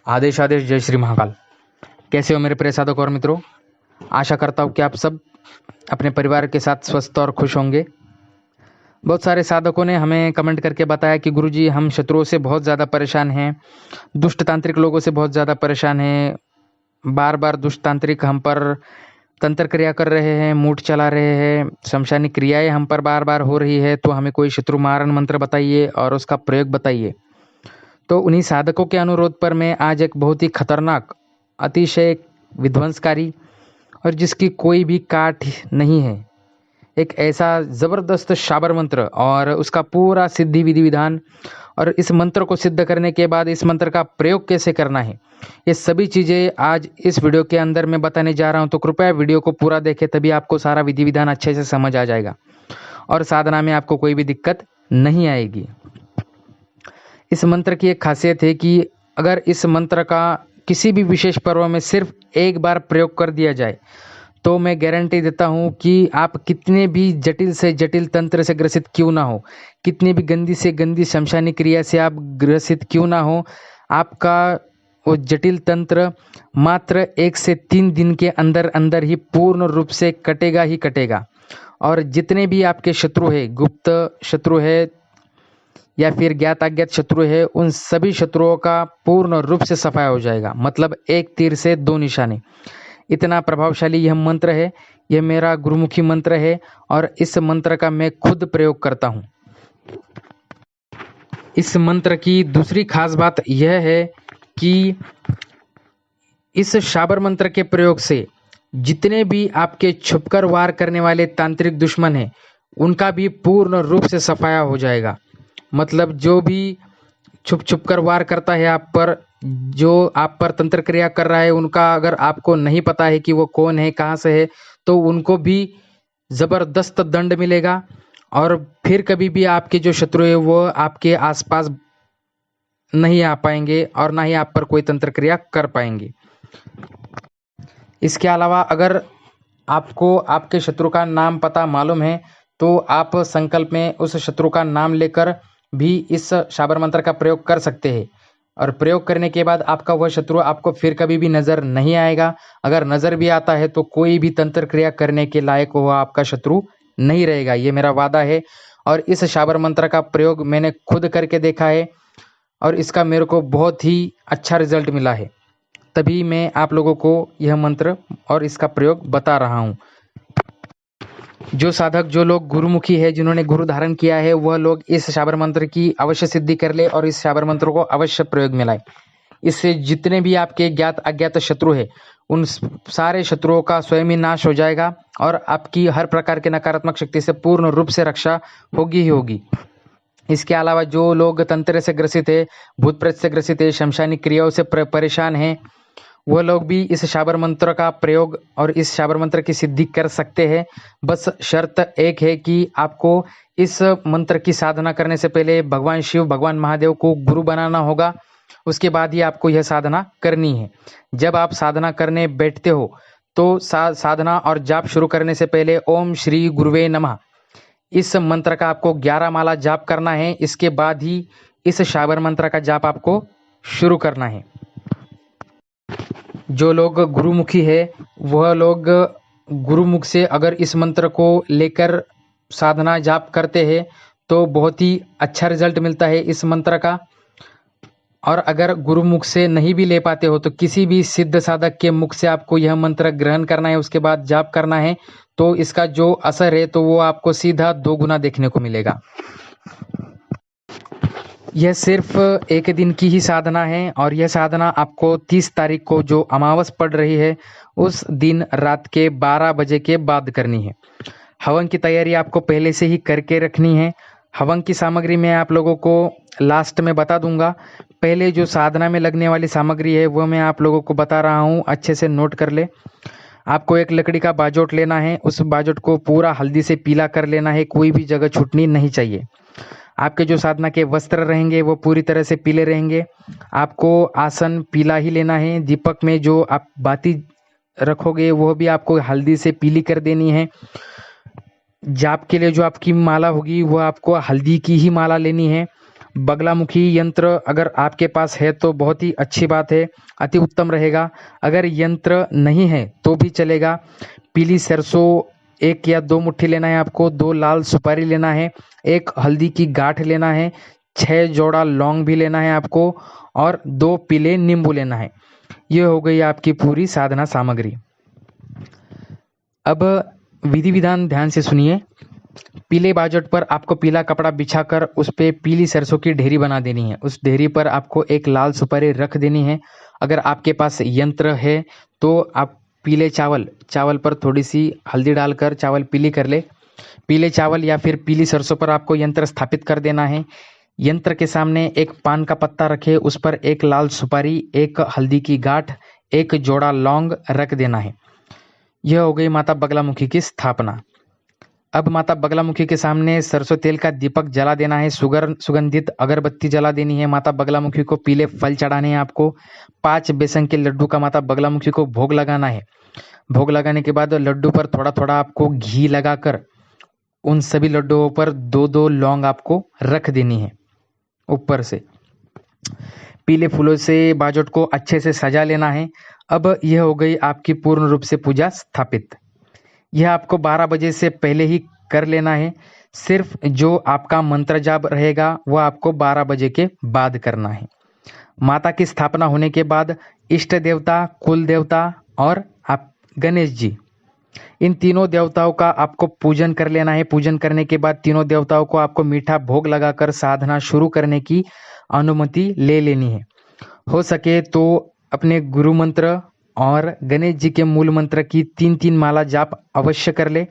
आदेश आदेश जय श्री महाकाल। कैसे हो मेरे प्रिय साधक और मित्रों। आशा करता हूँ कि आप सब अपने परिवार के साथ स्वस्थ और खुश होंगे। बहुत सारे साधकों ने हमें कमेंट करके बताया कि गुरुजी हम शत्रुओं से बहुत ज़्यादा परेशान हैं, दुष्ट तांत्रिक लोगों से बहुत ज़्यादा परेशान हैं, बार बार दुष्ट तांत्रिक हम पर तंत्र क्रिया कर रहे हैं, मूठ चला रहे हैं, शमशानी क्रियाएं हम पर बार बार हो रही है, तो हमें कोई शत्रु मारण मंत्र बताइए और उसका प्रयोग बताइए। तो उन्हीं साधकों के अनुरोध पर मैं आज एक बहुत ही खतरनाक, अतिशय विध्वंसकारी और जिसकी कोई भी काट नहीं है, एक ऐसा ज़बरदस्त शाबर मंत्र और उसका पूरा सिद्धि विधि विधान और इस मंत्र को सिद्ध करने के बाद इस मंत्र का प्रयोग कैसे करना है, ये सभी चीज़ें आज इस वीडियो के अंदर मैं बताने जा रहा हूँ। तो कृपया वीडियो को पूरा देखें, तभी आपको सारा विधि विधान अच्छे से समझ आ जाएगा और साधना में आपको कोई भी दिक्कत नहीं आएगी। इस मंत्र की एक खासियत है कि अगर इस मंत्र का किसी भी विशेष पर्व में सिर्फ एक बार प्रयोग कर दिया जाए तो मैं गारंटी देता हूँ कि आप कितने भी जटिल से जटिल तंत्र से ग्रसित क्यों ना हो, कितनी भी गंदी से गंदी शमशानी क्रिया से आप ग्रसित क्यों ना हो, आपका वो जटिल तंत्र मात्र 1 से 3 दिन के अंदर अंदर ही पूर्ण रूप से कटेगा ही कटेगा। और जितने भी आपके शत्रु है, गुप्त शत्रु है या फिर ज्ञात अज्ञात शत्रु है, उन सभी शत्रुओं का पूर्ण रूप से सफाया हो जाएगा। मतलब एक तीर से 2 निशाने, इतना प्रभावशाली यह मंत्र है। यह मेरा गुरुमुखी मंत्र है और इस मंत्र का मैं खुद प्रयोग करता हूँ। इस मंत्र की दूसरी खास बात यह है कि इस शाबर मंत्र के प्रयोग से जितने भी आपके छुपकर वार करने वाले तांत्रिक दुश्मन हैं, उनका भी पूर्ण रूप से सफाया हो जाएगा। मतलब जो भी छुप छुप कर वार करता है आप पर, जो आप पर तंत्र क्रिया कर रहा है, उनका अगर आपको नहीं पता है कि वो कौन है, कहाँ से है, तो उनको भी ज़बरदस्त दंड मिलेगा और फिर कभी भी आपके जो शत्रु है वो आपके आसपास नहीं आ पाएंगे और ना ही आप पर कोई तंत्र क्रिया कर पाएंगे। इसके अलावा अगर आपको आपके शत्रु का नाम पता मालूम है तो आप संकल्प में उस शत्रु का नाम लेकर भी इस शाबर मंत्र का प्रयोग कर सकते हैं और प्रयोग करने के बाद आपका वह शत्रु आपको फिर कभी भी नज़र नहीं आएगा। अगर नज़र भी आता है तो कोई भी तंत्र क्रिया करने के लायक वह आपका शत्रु नहीं रहेगा, ये मेरा वादा है। और इस शाबर मंत्र का प्रयोग मैंने खुद करके देखा है और इसका मेरे को बहुत ही अच्छा रिजल्ट मिला है, तभी मैं आप लोगों को यह मंत्र और इसका प्रयोग बता रहा हूँ। जो साधक, जो लोग गुरुमुखी है, जिन्होंने गुरु धारण किया है, वह लोग इस शाबर मंत्र की अवश्य सिद्धि कर ले और इस शाबर मंत्र को अवश्य प्रयोग में लाए। इससे जितने भी आपके ज्ञात अज्ञात शत्रु है, उन सारे शत्रुओं का स्वयं ही नाश हो जाएगा और आपकी हर प्रकार के नकारात्मक शक्ति से पूर्ण रूप से रक्षा होगी ही होगी। इसके अलावा जो लोग तंत्र से ग्रसित है, भूत प्रेत से ग्रसित है, शमशानी क्रियाओं से परेशान हैं, वह लोग भी इस शाबर मंत्र का प्रयोग और इस शाबर मंत्र की सिद्धि कर सकते हैं। बस शर्त एक है कि आपको इस मंत्र की साधना करने से पहले भगवान शिव, भगवान महादेव को गुरु बनाना होगा। उसके बाद ही आपको यह साधना करनी है। जब आप साधना करने बैठते हो तो साधना और जाप शुरू करने से पहले ओम श्री गुरुवे नमः इस मंत्र का आपको 11 माला जाप करना है। इसके बाद ही इस शाबर मंत्र का जाप आपको शुरू करना है। जो लोग गुरुमुखी है, वह लोग गुरुमुख से अगर इस मंत्र को लेकर साधना जाप करते हैं तो बहुत ही अच्छा रिजल्ट मिलता है इस मंत्र का। और अगर गुरुमुख से नहीं भी ले पाते हो तो किसी भी सिद्ध साधक के मुख से आपको यह मंत्र ग्रहण करना है, उसके बाद जाप करना है, तो इसका जो असर है तो वो आपको सीधा 2 गुना देखने को मिलेगा। यह सिर्फ एक दिन की ही साधना है और यह साधना आपको 30 तारीख को जो अमावस पड़ रही है उस दिन रात के 12 बजे के बाद करनी है। हवन की तैयारी आपको पहले से ही करके रखनी है। हवन की सामग्री मैं आप लोगों को लास्ट में बता दूंगा। पहले जो साधना में लगने वाली सामग्री है वह मैं आप लोगों को बता रहा हूँ, अच्छे से नोट कर ले। आपको एक लकड़ी का बाजोट लेना है, उस बाजोट को पूरा हल्दी से पीला कर लेना है, कोई भी जगह छूटनी नहीं चाहिए। आपके जो साधना के वस्त्र रहेंगे वो पूरी तरह से पीले रहेंगे। आपको आसन पीला ही लेना है। दीपक में जो आप बाती रखोगे वह भी आपको हल्दी से पीली कर देनी है। जाप के लिए जो आपकी माला होगी वह आपको हल्दी की ही माला लेनी है। बगलामुखी यंत्र अगर आपके पास है तो बहुत ही अच्छी बात है, अति उत्तम रहेगा। अगर यंत्र नहीं है तो भी चलेगा। पीली सरसों 1 या 2 मुट्ठी लेना है आपको, 2 लाल सुपारी लेना है, 1 हल्दी की गांठ लेना है, 6 जोड़ा लौंग भी लेना है आपको और 2 पीले नींबू लेना है। ये हो गई आपकी पूरी साधना सामग्री। अब विधि विधान ध्यान से सुनिए। पीले बाजट पर आपको पीला कपड़ा बिछाकर उस पे पीली सरसों की ढेरी बना देनी है। उस ढेरी पर आपको 1 लाल सुपारी रख देनी है। अगर आपके पास यंत्र है तो आप पीले चावल पर थोड़ी सी हल्दी डालकर चावल पीली कर ले। पीले चावल या फिर पीली सरसों पर आपको यंत्र स्थापित कर देना है। यंत्र के सामने 1 पान का पत्ता रखे, उस पर 1 लाल सुपारी, 1 हल्दी की गांठ, 1 जोड़ा लौंग रख देना है। यह हो गई माता बगलामुखी की स्थापना। अब माता बगलामुखी के सामने सरसों तेल का दीपक जला देना है, सुगंधित अगरबत्ती जला देनी है। माता बगलामुखी को पीले फल चढ़ाने हैं आपको। 5 बेसन के लड्डू का माता बगलामुखी को भोग लगाना है। भोग लगाने के बाद लड्डू पर थोड़ा थोड़ा आपको घी लगाकर उन सभी लड्डुओं पर 2-2 लौंग आपको रख देनी है ऊपर से। पीले फूलों से बाजट को अच्छे से सजा लेना है। अब यह हो गई आपकी पूर्ण रूप से पूजा स्थापित। यह आपको 12 बजे से पहले ही कर लेना है। सिर्फ जो आपका मंत्र जाप रहेगा वह आपको 12 बजे के बाद करना है। माता की स्थापना होने के बाद इष्ट देवता, कुल देवता और आप गणेश जी, इन तीनों देवताओं का आपको पूजन कर लेना है। पूजन करने के बाद तीनों देवताओं को आपको मीठा भोग लगाकर साधना शुरू करने की अनुमति ले लेनी है। हो सके तो अपने गुरु मंत्र और गणेश जी के मूल मंत्र की 3-3 माला जाप अवश्य कर ले।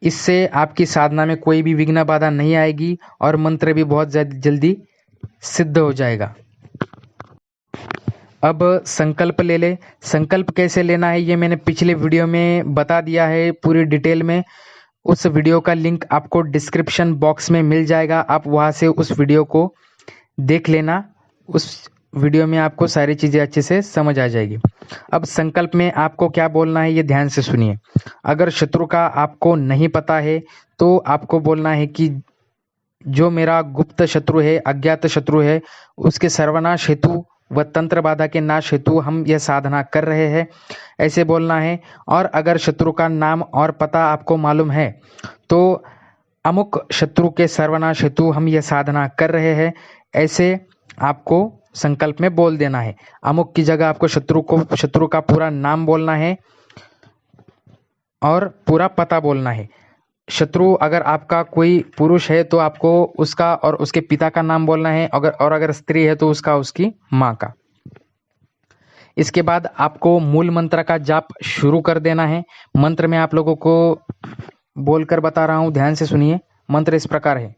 इससे आपकी साधना में कोई भी विघ्न बाधा नहीं आएगी और मंत्र भी बहुत जल्दी सिद्ध हो जाएगा। अब संकल्प ले ले। संकल्प कैसे लेना है ये मैंने पिछले वीडियो में बता दिया है पूरी डिटेल में। उस वीडियो का लिंक आपको डिस्क्रिप्शन बॉक्स में मिल जाएगा, आप वहाँ से उस वीडियो को देख लेना। उस वीडियो में आपको सारी चीज़ें अच्छे से समझ आ जाएगी। अब संकल्प में आपको क्या बोलना है ये ध्यान से सुनिए। अगर शत्रु का आपको नहीं पता है तो आपको बोलना है कि जो मेरा गुप्त शत्रु है, अज्ञात शत्रु है, उसके सर्वनाश हेतु व तंत्र बाधा के नाश हेतु हम यह साधना कर रहे हैं, ऐसे बोलना है। और अगर शत्रु का नाम और पता आपको मालूम है तो अमुक शत्रु के सर्वनाश हेतु हम यह साधना कर रहे हैं, ऐसे आपको संकल्प में बोल देना है। अमुक की जगह आपको शत्रु का पूरा नाम बोलना है और पूरा पता बोलना है। शत्रु अगर आपका कोई पुरुष है तो आपको उसका और उसके पिता का नाम बोलना है, अगर स्त्री है तो उसकी माँ का। इसके बाद आपको मूल मंत्र का जाप शुरू कर देना है। मंत्र में आप लोगों को बोलकर बता रहा हूँ, ध्यान से सुनिए। मंत्र इस प्रकार है।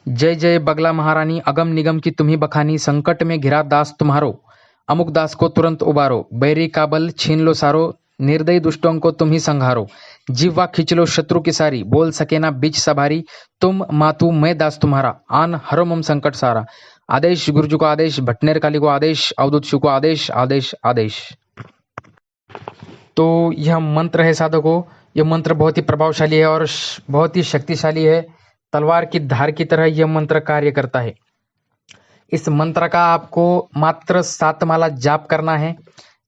जय जय बगला महारानी, अगम निगम की तुम्ही बखानी, संकट में घिरा दास तुम्हारो, अमुक दास को तुरंत उबारो, बैरी का बल छीन लो सारो, निर्दयी दुष्टों को तुम ही संहारो, जिह्वा खींच लो शत्रु की सारी, बोल सके ना बीच सवारी, तुम मातु मैं दास तुम्हारा, आन हरो मम संकट सारा। आदेश गुरुजी को आदेश, भटनेर काली को आदेश, अवधूत शिव को आदेश, आदेश आदेश। तो यह मंत्र है साधकों, यह मंत्र बहुत ही प्रभावशाली है और बहुत ही शक्तिशाली है। तलवार की धार की तरह यह मंत्र कार्य करता है। इस मंत्र का आपको मात्र 7 माला जाप करना है।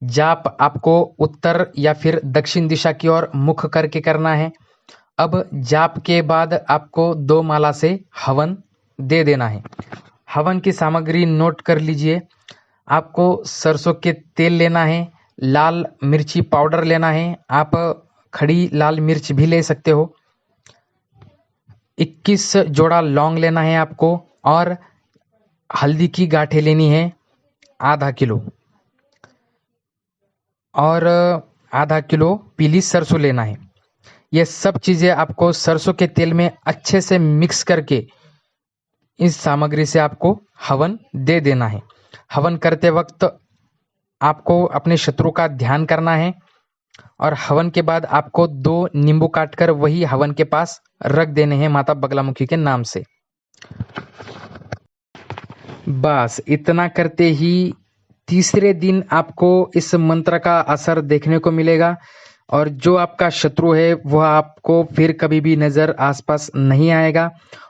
जाप आपको उत्तर या फिर दक्षिण दिशा की ओर मुख करके करना है। अब जाप के बाद आपको 2 माला से हवन दे देना है। हवन की सामग्री नोट कर लीजिए। आपको सरसों के तेल लेना है, लाल मिर्ची पाउडर लेना है, आप खड़ी लाल मिर्च भी ले सकते हो, 21 जोड़ा लौंग लेना है आपको और हल्दी की गांठें लेनी है आधा किलो और आधा किलो पीली सरसों लेना है। ये सब चीज़ें आपको सरसों के तेल में अच्छे से मिक्स करके इस सामग्री से आपको हवन दे देना है। हवन करते वक्त आपको अपने शत्रु का ध्यान करना है और हवन के बाद आपको 2 नींबू काटकर वही हवन के पास रख देने हैं माता बगलामुखी के नाम से। बस इतना करते ही तीसरे दिन आपको इस मंत्र का असर देखने को मिलेगा। और जो आपका शत्रु है वह आपको फिर कभी भी नज़र आसपास नहीं आएगा।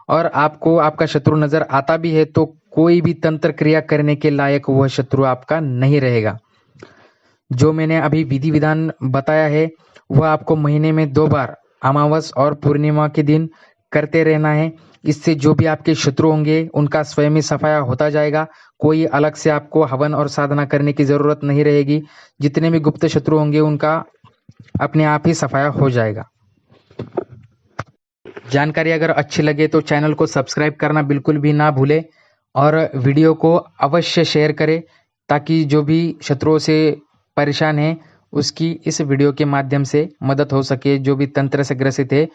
और आपको आपका शत्रु नज़र आता भी है तो कोई भी तंत्र क्रिया करने के लायक वह शत्रु आपका नहीं रहेगा। जो मैंने अभी विधि विधान बताया है वह आपको महीने में 2 बार अमावस और पूर्णिमा के दिन करते रहना है। इससे जो भी आपके शत्रु होंगे उनका स्वयं ही सफाया होता जाएगा। कोई अलग से आपको हवन और साधना करने की ज़रूरत नहीं रहेगी। जितने भी गुप्त शत्रु होंगे उनका अपने आप ही सफाया हो जाएगा। जानकारी अगर अच्छी लगे तो चैनल को सब्सक्राइब करना बिल्कुल भी ना भूले और वीडियो को अवश्य शेयर करें ताकि जो भी शत्रुओं से परेशान है उसकी इस वीडियो के माध्यम से मदद हो सके। जो भी तंत्र से ग्रसित है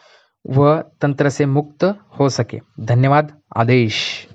वह तंत्र से मुक्त हो सके। धन्यवाद। आदेश।